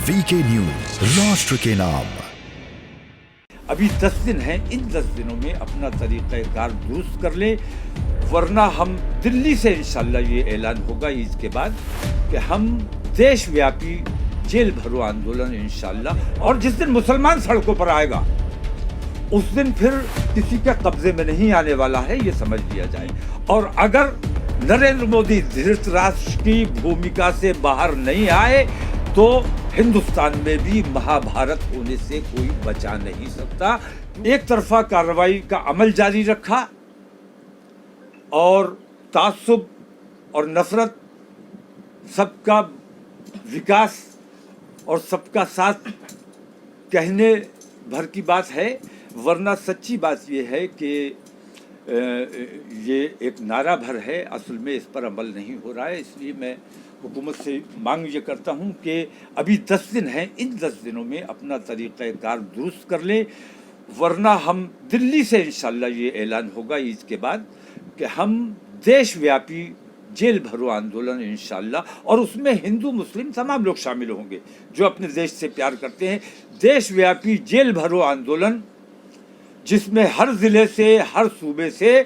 VK news, राष्ट्र के नाम। अभी 10 दिन हैं, इन 10 दिनों में अपना तरीक़ाकार दुरुस्त कर ले, वरना हम दिल्ली से इंशाल्लाह ये ऐलान होगा ईद के बाद कि हम देशव्यापी जेल भरो आंदोलन इंशाल्लाह, और जिस दिन मुसलमान सड़कों पर आएगा उस दिन फिर किसी के कब्जे में नहीं आने वाला है, ये समझ लिया जाए। और अगर नरेंद्र मोदी धृतराष्ट्र की भूमिका से बाहर नहीं आए तो हिंदुस्तान में भी महाभारत होने से कोई बचा नहीं सकता। एक तरफा कार्रवाई का अमल जारी रखा और तासुब और नफरत, सबका विकास और सबका साथ कहने भर की बात है, वरना सच्ची बात यह है कि ये एक नारा भर है, असल में इस पर अमल नहीं हो रहा है। इसलिए मैं हुकूमत से मांग ये करता हूँ कि अभी 10 दिन हैं, इन 10 दिनों में अपना तरीक़ाकार दुरुस्त कर ले, वरना हम दिल्ली से इंशाल्लाह ये ऐलान होगा ईद के बाद कि हम देशव्यापी जेल भरो आंदोलन इंशाल्लाह, और उसमें हिंदू मुस्लिम तमाम लोग शामिल होंगे जो अपने देश से प्यार करते हैं। देशव्यापी जेल भरो आंदोलन जिसमें हर ज़िले से, हर सूबे से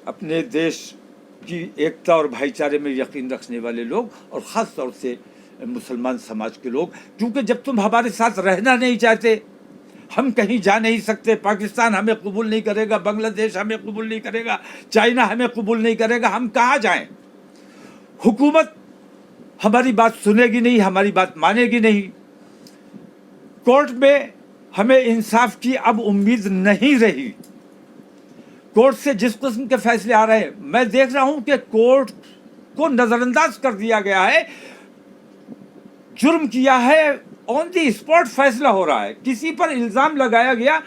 अपने देश की एकता और भाईचारे में यकीन रखने वाले लोग, और ख़ास तौर से मुसलमान समाज के लोग, क्योंकि जब तुम हमारे साथ रहना नहीं चाहते, हम कहीं जा नहीं सकते, पाकिस्तान हमें कबूल नहीं करेगा, बांग्लादेश हमें कबूल नहीं करेगा, चाइना हमें कबूल नहीं करेगा, हम कहाँ जाएं? हुकूमत हमारी बात सुनेगी नहीं, हमारी बात मानेगी नहीं। कोर्ट में हमें इंसाफ की अब उम्मीद नहीं रही। कोर्ट से जिस किस्म के फैसले आ रहे हैं, मैं देख रहा हूं कि कोर्ट को नजरअंदाज कर दिया गया है। जुर्म किया है, ऑन दी स्पॉट फैसला हो रहा है। किसी पर इल्जाम लगाया गया,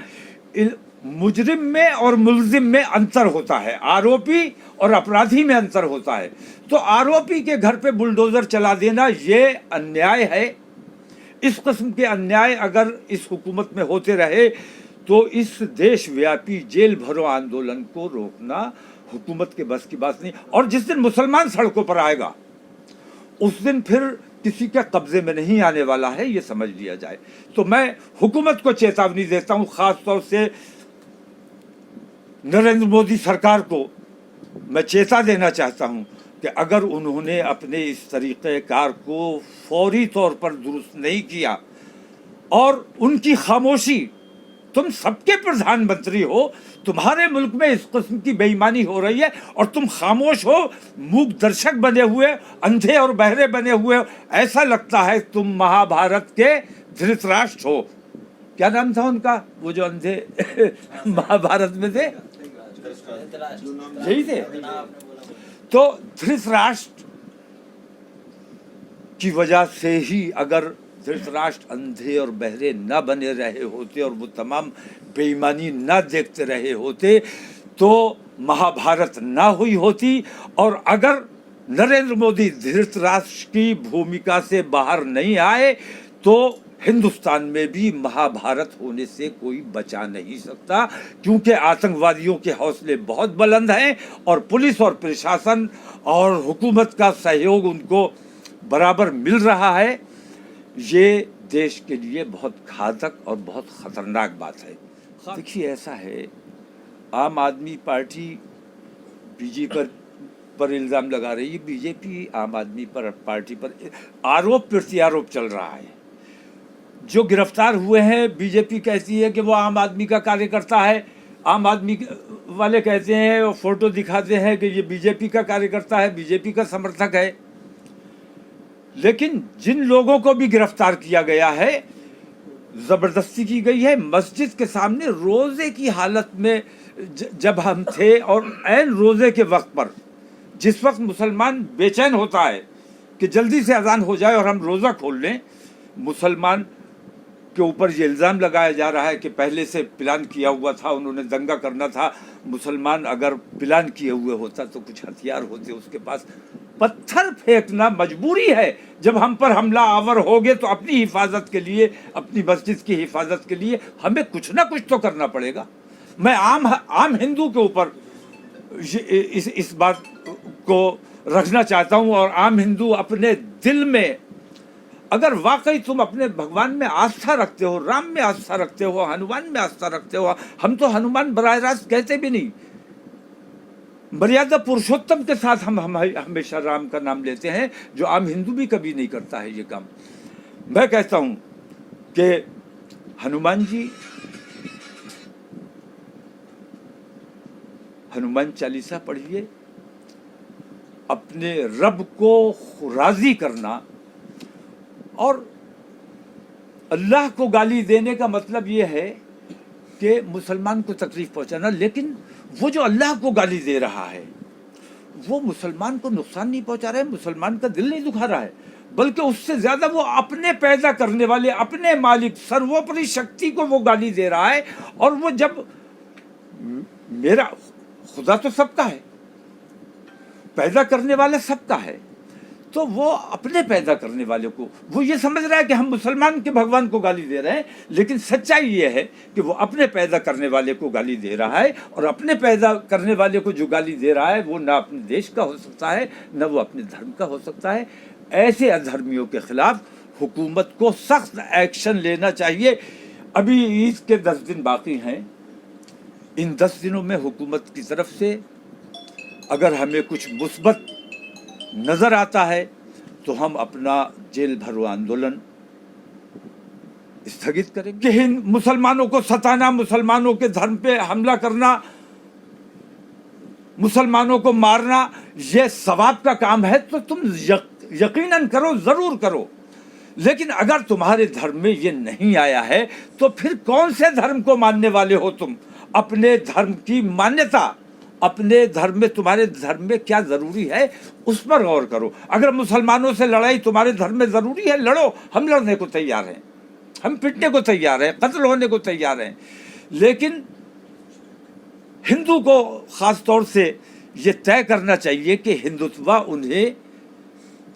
मुजरिम में और मुल्जिम में अंतर होता है, आरोपी और अपराधी में अंतर होता है। तो आरोपी के घर पे बुलडोजर चला देना ये अन्याय है। इस किस्म के अन्याय अगर इस हुकूमत में होते रहे तो इस देशव्यापी जेल भरो आंदोलन को रोकना हुकूमत के बस की बात नहीं। और जिस दिन मुसलमान सड़कों पर आएगा उस दिन फिर किसी के कब्जे में नहीं आने वाला है, ये समझ लिया जाए। तो मैं हुकूमत को चेतावनी देता हूँ, ख़ास तौर से नरेंद्र मोदी सरकार को मैं चेता देना चाहता हूँ कि अगर उन्होंने अपने इस तरीक़ेकार को फौरी तौर पर दुरुस्त नहीं किया, और उनकी खामोशी, तुम सबके प्रधानमंत्री हो, तुम्हारे मुल्क में इस किस्म की बेईमानी हो रही है और तुम खामोश हो, मूक दर्शक बने हुए, अंधे और बहरे बने हुए, ऐसा लगता है तुम महाभारत के धृतराष्ट्र हो। क्या नाम था उनका, वो जो अंधे महाभारत में थे, यही थे। तो धृतराष्ट्र की वजह से ही अगर धृतराष्ट्र अंधे और बहरे न बने रहे होते और वो तमाम बेईमानी न देखते रहे होते तो महाभारत ना हुई होती। और अगर नरेंद्र मोदी धृतराष्ट्र की भूमिका से बाहर नहीं आए तो हिंदुस्तान में भी महाभारत होने से कोई बचा नहीं सकता, क्योंकि आतंकवादियों के हौसले बहुत बुलंद हैं और पुलिस और प्रशासन और हुकूमत का सहयोग उनको बराबर मिल रहा है। ये देश के लिए बहुत घातक और बहुत ख़तरनाक बात है। देखिए, ऐसा है, आम आदमी पार्टी बीजेपी पर इल्ज़ाम लगा रही है, बीजेपी आम आदमी पार्टी पर आरोप प्रत्यारोप चल रहा है। जो गिरफ्तार हुए हैं, बीजेपी कहती है कि वो आम आदमी का कार्यकर्ता है, आम आदमी वाले कहते हैं और फोटो दिखाते हैं कि ये बीजेपी का कार्यकर्ता है, बीजेपी का समर्थक है। लेकिन जिन लोगों को भी गिरफ्तार किया गया है, ज़बरदस्ती की गई है। मस्जिद के सामने रोज़े की हालत में जब हम थे और ऐन रोज़े के वक्त पर, जिस वक्त मुसलमान बेचैन होता है कि जल्दी से अजान हो जाए और हम रोज़ा खोल लें, मुसलमान के ऊपर ये इल्ज़ाम लगाया जा रहा है कि पहले से प्लान किया हुआ था, उन्होंने दंगा करना था। मुसलमान अगर प्लान किए हुए होता तो कुछ हथियार होते उसके पास। पत्थर फेंकना मजबूरी है। जब हम पर हमला आवर होगे तो अपनी हिफाजत के लिए, अपनी मस्जिद की हिफाजत के लिए हमें कुछ ना कुछ तो करना पड़ेगा। मैं आम हिंदू के ऊपर इस बात को रखना चाहता हूँ, और आम हिंदू अपने दिल में अगर वाकई तुम अपने भगवान में आस्था रखते हो, राम में आस्था रखते हो, हनुमान में आस्था रखते हो, हम तो हनुमान बराह रास्त कहते भी नहीं, मर्यादा पुरुषोत्तम के साथ हम हमेशा राम का नाम लेते हैं, जो आम हिंदू भी कभी नहीं करता है ये काम। मैं कहता हूं कि हनुमान जी हनुमान चालीसा पढ़िए, अपने रब को राजी करना। और अल्लाह को गाली देने का मतलब ये है कि मुसलमान को तकलीफ पहुंचाना, लेकिन वो जो अल्लाह को गाली दे रहा है वो मुसलमान को नुकसान नहीं पहुंचा रहा है, मुसलमान का दिल नहीं दुखा रहा है, बल्कि उससे ज़्यादा वो अपने पैदा करने वाले, अपने मालिक, सर्वोपरि शक्ति को वो गाली दे रहा है। और वो जब मेरा खुदा तो सबका है, पैदा करने वाला सबका है, तो वो अपने पैदा करने वाले को, वो ये समझ रहा है कि हम मुसलमान के भगवान को गाली दे रहे हैं, लेकिन सच्चाई ये है कि वो अपने पैदा करने वाले को गाली दे रहा है। और अपने पैदा करने वाले को जो गाली दे रहा है वो ना अपने देश का हो सकता है, ना वो अपने धर्म का हो सकता है। ऐसे अधर्मियों के खिलाफ हुकूमत को सख्त एक्शन लेना चाहिए। अभी ईद के 10 दिन बाकी हैं, इन 10 दिनों में हुकूमत की तरफ से अगर हमें कुछ मुस्बत नज़र आता है तो हम अपना जेल भरो आंदोलन स्थगित करेंगे। हिंद मुसलमानों को सताना, मुसलमानों के धर्म पे हमला करना, मुसलमानों को मारना, ये सवाब का काम है तो तुम यकीनन करो, ज़रूर करो। लेकिन अगर तुम्हारे धर्म में ये नहीं आया है तो फिर कौन से धर्म को मानने वाले हो तुम? अपने धर्म की मान्यता, अपने धर्म में, तुम्हारे धर्म में क्या ज़रूरी है उस पर गौर करो। अगर मुसलमानों से लड़ाई तुम्हारे धर्म में ज़रूरी है, लड़ो, हम लड़ने को तैयार हैं, हम पिटने को तैयार हैं, कत्ल होने को तैयार हैं। लेकिन हिंदू को ख़ास तौर से ये तय करना चाहिए कि हिंदुत्व उन्हें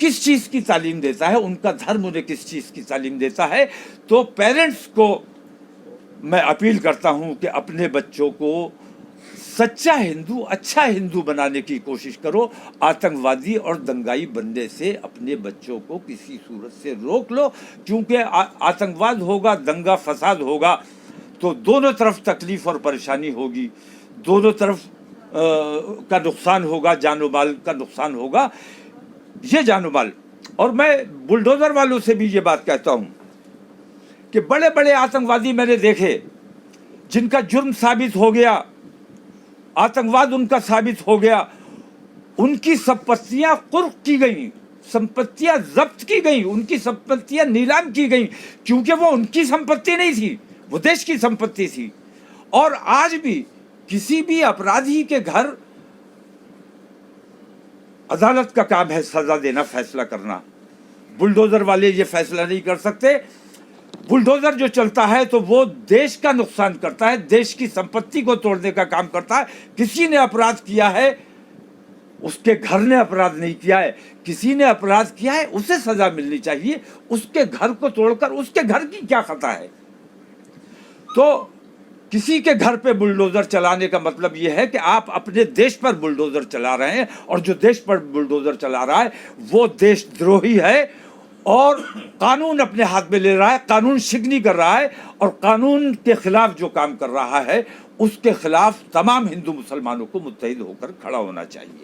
किस चीज़ की तालीम देता है, उनका धर्म उन्हें किस चीज़ की तालीम देता है। तो पेरेंट्स को मैं अपील करता हूँ कि अपने बच्चों को सच्चा हिंदू, अच्छा हिंदू बनाने की कोशिश करो। आतंकवादी और दंगाई बनने से अपने बच्चों को किसी सूरत से रोक लो, क्योंकि आतंकवाद होगा, दंगा फसाद होगा तो दोनों तरफ तकलीफ़ और परेशानी होगी, दोनों तरफ का नुकसान होगा, जानो माल का नुकसान होगा, ये जानो माल। और मैं बुलडोज़र वालों से भी ये बात कहता हूँ कि बड़े बड़े आतंकवादी मैंने देखे जिनका जुर्म साबित हो गया, आतंकवाद उनका साबित हो गया, उनकी संपत्तियां कुर्क की गई, संपत्तियां जब्त की गई, उनकी संपत्तियां नीलाम की गई, क्योंकि वो उनकी संपत्ति नहीं थी, वो देश की संपत्ति थी। और आज भी किसी भी अपराधी के घर अदालत का काम है सजा देना, फैसला करना। बुलडोजर वाले ये फैसला नहीं कर सकते। बुलडोजर जो चलता है तो वो देश का नुकसान करता है, देश की संपत्ति को तोड़ने का काम करता है। किसी ने अपराध किया है, उसके घर ने अपराध नहीं किया है, किसी ने अपराध किया है, उसे सजा मिलनी चाहिए। उसके घर को तोड़कर उसके घर की क्या खता है? तो किसी के घर पे बुलडोजर चलाने का मतलब ये है कि आप अपने देश पर बुलडोजर चला रहे हैं, और जो देश पर बुलडोजर चला रहा है वो देशद्रोही है और कानून अपने हाथ में ले रहा है, कानून शिकनी कर रहा है। और कानून के खिलाफ जो काम कर रहा है उसके खिलाफ तमाम हिंदू मुसलमानों को मुत्तहिद होकर खड़ा होना चाहिए।